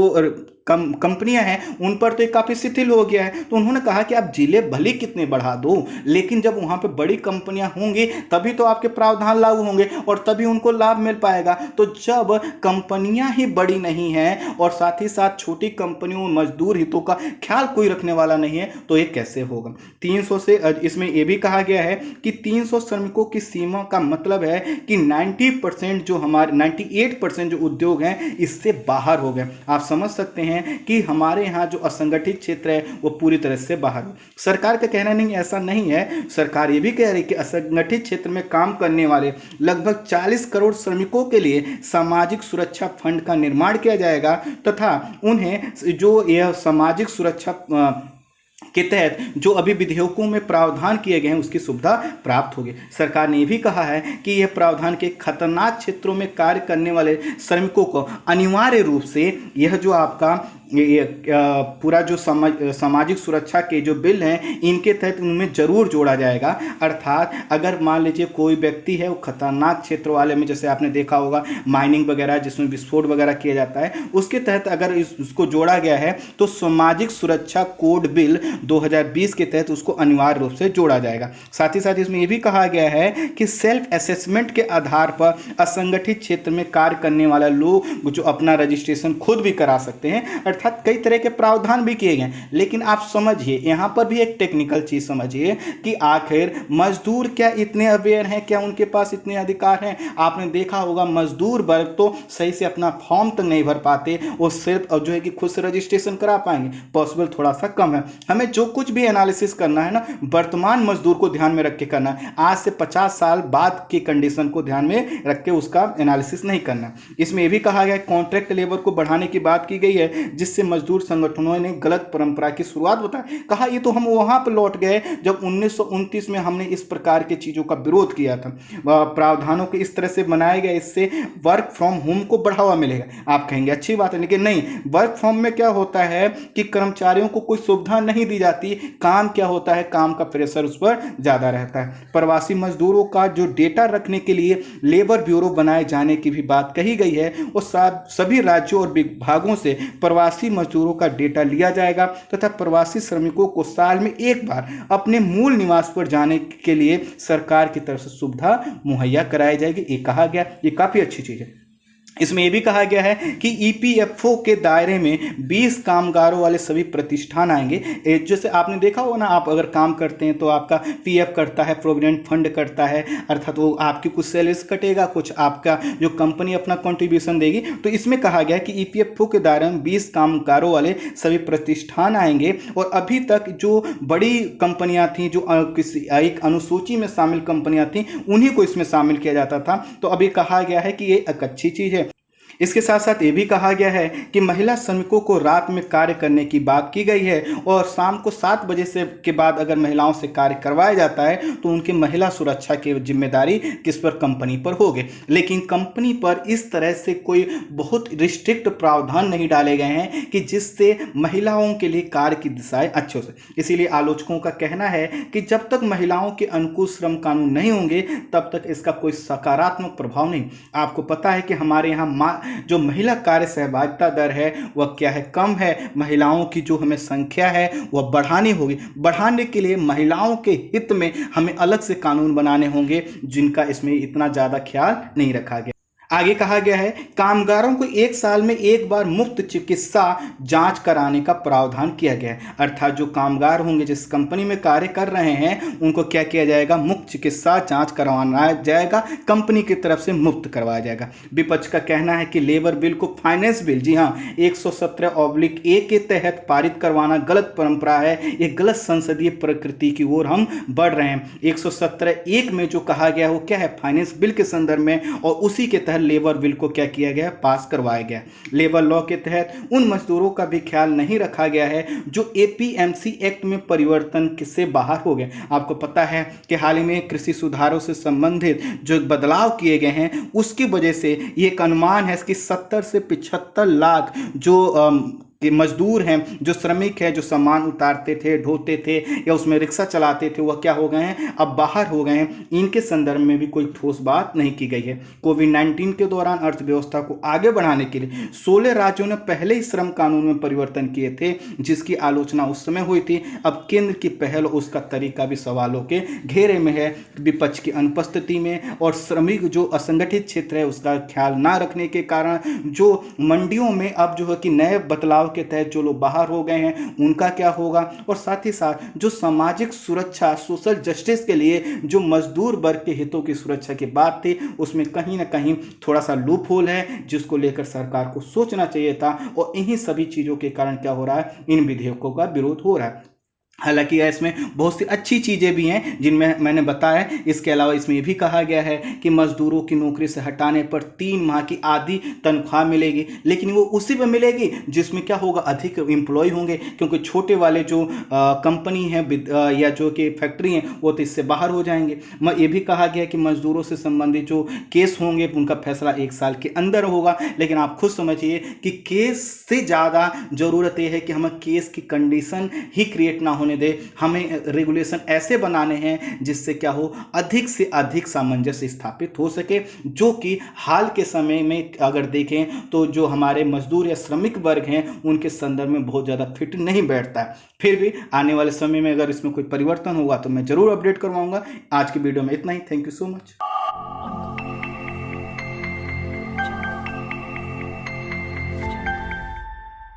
कंपनियां हैं उन पर तो काफ़ी शिथिल हो गया है। तो उन्होंने कहा कि आप जिले भले कितने बढ़ा दो, लेकिन जब वहां पे बड़ी कंपनियां होंगी तभी तो आपके प्रावधान लागू होंगे और तभी उनको लाभ मिल पाएगा। तो जब कंपनियां ही बड़ी नहीं हैं और साथ ही साथ छोटी कंपनियों में मजदूर हितों का ख्याल कोई रखने वाला नहीं है तो ये कैसे होगा। 300 से इसमें यह भी कहा गया है कि 300 श्रमिकों की सीमा का मतलब है कि 90% जो हमारे 98% जो उद्योग हैं इससे बाहर हो गए। आप समझ सकते हैं कि हमारे यहाँ जो असंगठित क्षेत्र है वो पूरी तरह से बाहर है। सरकार का कहना नहीं ऐसा नहीं है, सरकार ये भी कह रही है कि असंगठित क्षेत्र में काम करने वाले लगभग 40 करोड़ श्रमिकों के लिए सामाजिक सुरक्षा फंड का निर्माण किया जाएगा तथा उन्हें जो यह सामाजिक सुरक्षा के तहत जो अभी विधेयकों में प्रावधान किए गए हैं उसकी सुविधा प्राप्त होगी। सरकार ने भी कहा है कि यह प्रावधान के खतरनाक क्षेत्रों में कार्य करने वाले श्रमिकों को अनिवार्य रूप से यह जो आपका पूरा जो सामाजिक सुरक्षा के जो बिल हैं इनके तहत उनमें जरूर जोड़ा जाएगा। अर्थात अगर मान लीजिए कोई व्यक्ति है वो खतरनाक क्षेत्र वाले में, जैसे आपने देखा होगा माइनिंग वगैरह जिसमें विस्फोट वगैरह किया जाता है, उसके तहत अगर उसको जोड़ा गया है तो सामाजिक सुरक्षा कोड बिल 2020 के तहत उसको अनिवार्य रूप से जोड़ा जाएगा। साथ ही साथ इसमें यह भी कहा गया है कि सेल्फ असेसमेंट के आधार पर असंगठित क्षेत्र में कार्य करने वाला लोग जो अपना रजिस्ट्रेशन खुद भी करा सकते हैं। अर्थात कई तरह के प्रावधान भी किए गए। लेकिन आप समझिए यहाँ पर भी एक टेक्निकल चीज समझिए कि आखिर मजदूर क्या इतने अवेयर हैं, क्या उनके पास इतने अधिकार हैं? आपने देखा होगा मजदूर वर्ग तो सही से अपना फॉर्म तक नहीं भर पाते, वो सिर्फ जो है कि खुद से रजिस्ट्रेशन करा पाएंगे, पॉसिबल थोड़ा सा कम है। हमें जो कुछ भी एनालिसिस करना है ना वर्तमान मजदूर को ध्यान में रख के करना है, आज से 50 साल बाद की कंडीशन को ध्यान में रख के उसका एनालिसिस नहीं करना। इसमें यह भी कहा गया कॉन्ट्रैक्ट लेबर को बढ़ाने की बात की गई है जिससे मजदूर संगठनों ने गलत परंपरा की शुरुआत बताया। कहा ये तो हम वहां पर लौट गए जब 1929 में हमने इस प्रकार की चीजों का विरोध किया था। प्रावधानों को इस तरह से बनाया गया इससे वर्क फ्रॉम होम को बढ़ावा मिलेगा। आप कहेंगे अच्छी बात है, लेकिन नहीं, वर्क फ्रॉम में क्या होता है कि कर्मचारियों को कोई सुविधा नहीं दी जाती। काम क्या होता है, काम का प्रेशर उस पर ज्यादा रहता है। प्रवासी मजदूरों का जो डेटा रखने के लिए लेबर ब्यूरो बनाए जाने की भी बात कही गई है। और सभी राज्यों और विभागों से प्रवासी मजदूरों का डेटा लिया जाएगा तथा प्रवासी श्रमिकों को साल में एक बार अपने मूल निवास पर जाने के लिए सरकार की तरफ से सुविधा मुहैया कराई जाएगी। ये कहा गया, ये काफी अच्छी चीज है। इसमें यह भी कहा गया है कि ईपीएफओ के दायरे में 20 कामगारों वाले सभी प्रतिष्ठान आएंगे। जैसे आपने देखा होगा ना, आप अगर काम करते हैं तो आपका पीएफ कटता है, प्रोविडेंट फंड कटता है, अर्थात वो आपकी कुछ सैलरीज कटेगा, कुछ आपका जो कंपनी अपना कंट्रीब्यूशन देगी। तो इसमें कहा गया है कि ईपीएफओ के दायरे में 20 कामगारों वाले सभी प्रतिष्ठान आएंगे। और अभी तक जो बड़ी कंपनियां थी, जो किसी एक अनुसूची में शामिल कंपनियां थी, उन्हीं को इसमें शामिल किया जाता था। तो अभी कहा गया है कि ये एक अच्छी चीज़ है। इसके साथ साथ ये भी कहा गया है कि महिला श्रमिकों को रात में कार्य करने की बात की गई है, और शाम को 7 बजे से के बाद अगर महिलाओं से कार्य करवाया जाता है तो उनकी महिला सुरक्षा की जिम्मेदारी किस पर? कंपनी पर होगी। लेकिन कंपनी पर इस तरह से कोई बहुत रिस्ट्रिक्ट प्रावधान नहीं डाले गए हैं कि जिससे महिलाओं के लिए कार्य की दिशाएं अच्छे हो सके। इसीलिए आलोचकों का कहना है कि जब तक महिलाओं के अनुकूल श्रम कानून नहीं होंगे तब तक इसका कोई सकारात्मक प्रभाव नहीं। आपको पता है कि हमारे यहाँ जो महिला कार्य सहभागिता दर है वह क्या है? कम है। महिलाओं की जो हमें संख्या है वह बढ़ानी होगी। बढ़ाने के लिए महिलाओं के हित में हमें अलग से कानून बनाने होंगे, जिनका इसमें इतना ज़्यादा ख्याल नहीं रखा गया। आगे कहा गया है कामगारों को 1 साल में एक बार मुफ्त चिकित्सा जांच कराने का प्रावधान किया गया है। अर्थात जो कामगार होंगे, जिस कंपनी में कार्य कर रहे हैं, उनको क्या किया जाएगा? मुफ्त चिकित्सा जांच करवाना जाएगा, कंपनी की तरफ से मुफ्त करवाया जाएगा। विपक्ष का कहना है कि लेबर बिल को फाइनेंस बिल, जी हाँ, 117/A के तहत पारित करवाना गलत परंपरा है। ये गलत संसदीय प्रकृति की ओर हम बढ़ रहे हैं। 117(1) में जो कहा गया वो क्या है? फाइनेंस बिल के संदर्भ में, और उसी के तहत लेबर बिल को क्या किया गया? पास करवाया गया। लेबर लॉ के तहत उन मजदूरों का भी ख्याल नहीं रखा गया है जो एपीएमसी एक्ट में परिवर्तन से बाहर हो गए। आपको पता है कि हाल ही में कृषि सुधारों से संबंधित जो बदलाव किए गए हैं, उसकी वजह से ये एक अनुमान है कि 70 से 75 लाख जो मजदूर हैं, जो श्रमिक हैं, जो सामान उतारते थे, ढोते थे या उसमें रिक्शा चलाते थे, वह क्या हो गए हैं? अब बाहर हो गए हैं। इनके संदर्भ में भी कोई ठोस बात नहीं की गई है। कोविड-19 के दौरान अर्थव्यवस्था को आगे बढ़ाने के लिए 16 राज्यों ने पहले ही श्रम कानून में परिवर्तन किए थे, जिसकी आलोचना उस समय हुई थी। अब केंद्र की पहल, उसका तरीका भी सवालों के घेरे में है। विपक्ष की अनुपस्थिति में और श्रमिक जो असंगठित क्षेत्र है उसका ख्याल ना रखने के कारण जो मंडियों में अब जो है कि नए बदलाव के तहत जो लोग बाहर हो गए हैं उनका क्या होगा, और साथ ही साथ जो सामाजिक सुरक्षा, सोशल जस्टिस के लिए जो मजदूर वर्ग के हितों की सुरक्षा की बात थी, उसमें कहीं ना कहीं थोड़ा सा लूप होल है, जिसको लेकर सरकार को सोचना चाहिए था। और इन्हीं सभी चीज़ों के कारण क्या हो रहा है? इन विधेयकों का विरोध हो रहा है। हालांकि इसमें बहुत सी अच्छी चीज़ें भी हैं जिनमें मैंने बताया। इसके अलावा इसमें यह भी कहा गया है कि मजदूरों की नौकरी से हटाने पर 3 माह की आधी तनख्वाह मिलेगी, लेकिन वो उसी पर मिलेगी जिसमें क्या होगा? अधिक एम्प्लॉय होंगे, क्योंकि छोटे वाले जो कंपनी हैं या जो कि फैक्ट्री हैं वो तो इससे बाहर हो जाएंगे। ये भी कहा गया कि मजदूरों से संबंधित जो केस होंगे उनका फैसला 1 साल के अंदर होगा। लेकिन आप खुद समझिए कि केस से ज़्यादा ज़रूरत यह है कि हमें केस की कंडीशन ही क्रिएट ना होने दे। हमें रेगुलेशन ऐसे बनाने हैं जिससे क्या हो? अधिक से अधिक सामंजस्य स्थापित हो सके, जो कि हाल के समय में अगर देखें तो जो हमारे मजदूर या श्रमिक वर्ग हैं उनके संदर्भ में बहुत ज़्यादा फिट नहीं बैठता है। फिर भी आने वाले समय में अगर इसमें कोई परिवर्तन होगा तो मैं ज़रूर अपडेट करवाऊंगा। आज की वीडियो में इतना ही। Thank you so much.